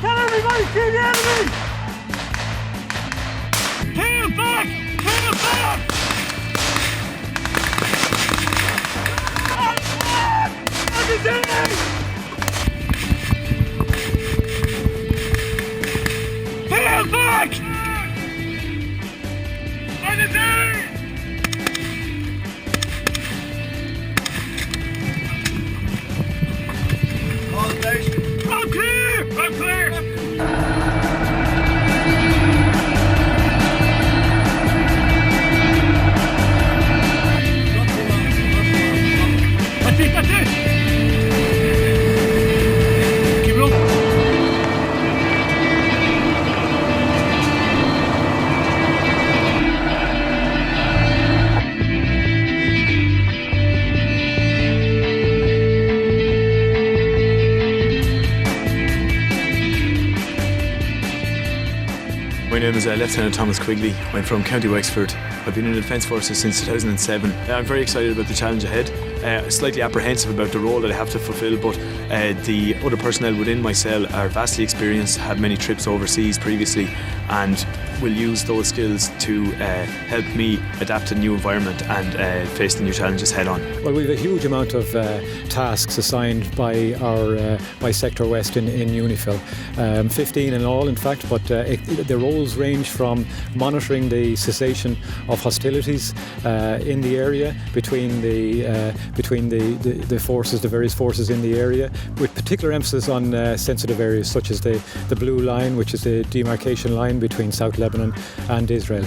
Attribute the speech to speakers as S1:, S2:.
S1: Tell everybody, see the enemy! Peel back! Peel back! Peel back! I'm clear! I'm clear! That's it! Keep rolling!
S2: My name is Lieutenant Thomas Quigley. I'm from County Wexford. I've been in the Defence Forces since 2007. I'm very excited about the challenge ahead. Slightly apprehensive about the role that I have to fulfil, but the other personnel within my cell are vastly experienced, have many trips overseas previously, and will use those skills to help me adapt to the new environment and face the new challenges head on.
S3: Well, we have a huge amount of tasks assigned by our by Sector West in UNIFIL, 15 in all in fact, but the roles range from monitoring the cessation of hostilities in the area between the forces, the various forces in the area, with particular emphasis on sensitive areas such as the blue line, which is the demarcation line between South Lebanon and Israel.